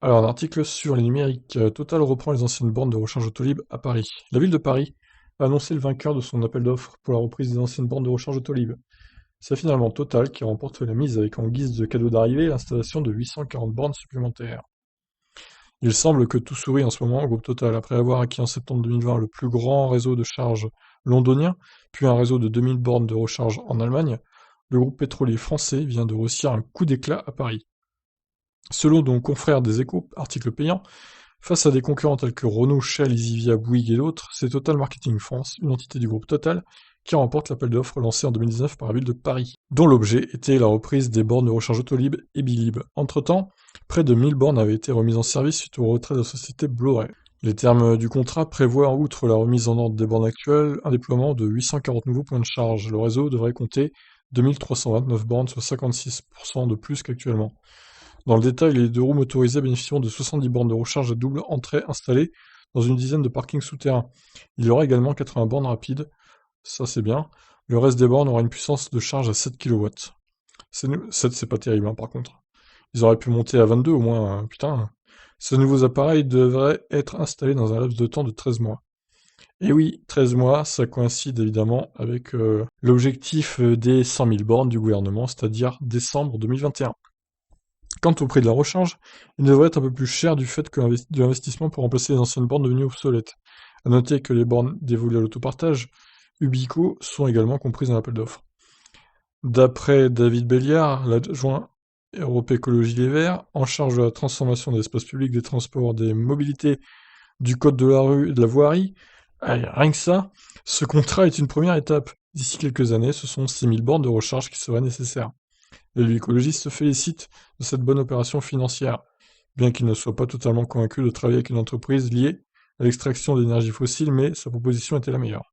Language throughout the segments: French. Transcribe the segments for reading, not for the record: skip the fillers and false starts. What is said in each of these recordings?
Alors, un article sur les numériques. Total reprend les anciennes bornes de recharge Autolib à Paris. La ville de Paris a annoncé le vainqueur de son appel d'offres pour la reprise des anciennes bornes de recharge Autolib. C'est finalement Total qui remporte la mise avec en guise de cadeau d'arrivée l'installation de 840 bornes supplémentaires. Il semble que tout sourit en ce moment au groupe Total, après avoir acquis en septembre 2020 le plus grand réseau de charge londonien, puis un réseau de 2000 bornes de recharge en Allemagne. Le groupe pétrolier français vient de réussir un coup d'éclat à Paris. Selon nos confrères des Échos, article payant, face à des concurrents tels que Renault, Shell, Easyvia, Bouygues et d'autres, c'est Total Marketing France, une entité du groupe Total, qui remporte l'appel d'offres lancé en 2019 par la ville de Paris, dont l'objet était la reprise des bornes de recharge Autolib et Bilib. Entre-temps, près de 1000 bornes avaient été remises en service suite au retrait de la société Bolloré. Les termes du contrat prévoient, outre la remise en ordre des bornes actuelles, un déploiement de 840 nouveaux points de charge. Le réseau devrait compter 2329 bornes, soit 56% de plus qu'actuellement. Dans le détail, les deux roues motorisées bénéficieront de 70 bornes de recharge à double entrée installées dans une dizaine de parkings souterrains. Il y aura également 80 bornes rapides, ça c'est bien. Le reste des bornes aura une puissance de charge à 7 kW. 7 c'est pas terrible par contre. Ils auraient pu monter à 22 au moins, putain. Ces nouveaux appareils devraient être installés dans un laps de temps de 13 mois. Et oui, 13 mois, ça coïncide évidemment avec l'objectif des 100 000 bornes du gouvernement, c'est-à-dire décembre 2021. Quant au prix de la recharge, il devrait être un peu plus cher du fait de l'investissement pour remplacer les anciennes bornes devenues obsolètes. À noter que les bornes dévolues à l'autopartage, Ubico, sont également comprises dans l'appel d'offres. D'après David Béliard, l'adjoint Europe Écologie Les Verts, en charge de la transformation de l'espace public, des transports, des mobilités, du code de la rue et de la voirie, rien que ça, ce contrat est une première étape. D'ici quelques années, ce sont 6000 bornes de recharge qui seraient nécessaires. L'élu écologiste se félicite de cette bonne opération financière, bien qu'il ne soit pas totalement convaincu de travailler avec une entreprise liée à l'extraction d'énergie fossile, mais sa proposition était la meilleure.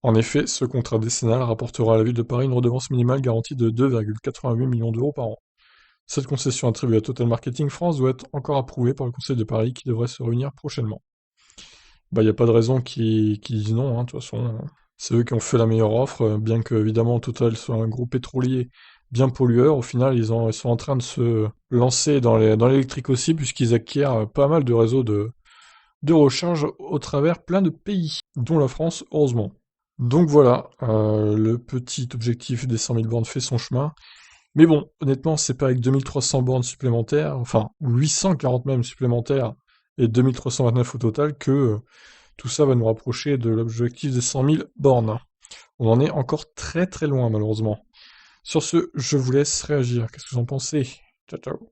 En effet, ce contrat décennal rapportera à la ville de Paris une redevance minimale garantie de 2,88 millions d'euros par an. Cette concession attribuée à Total Marketing France doit être encore approuvée par le Conseil de Paris qui devrait se réunir prochainement. Bah, y a pas de raison qu'ils disent non, de toute façon. C'est eux qui ont fait la meilleure offre, bien que, évidemment, Total soit un groupe pétrolier bien pollueur. Au final, ils sont en train de se lancer dans l'électrique aussi, puisqu'ils acquièrent pas mal de réseaux de recharge au travers plein de pays, dont la France, heureusement. Donc voilà, le petit objectif des 100 000 bornes fait son chemin. Mais bon, honnêtement, c'est pas avec 2300 bornes supplémentaires, enfin 840 même supplémentaires, et 2329 au total, que tout ça va nous rapprocher de l'objectif des 100 000 bornes. On en est encore très très loin malheureusement. Sur ce, je vous laisse réagir. Qu'est-ce que vous en pensez? Ciao ciao.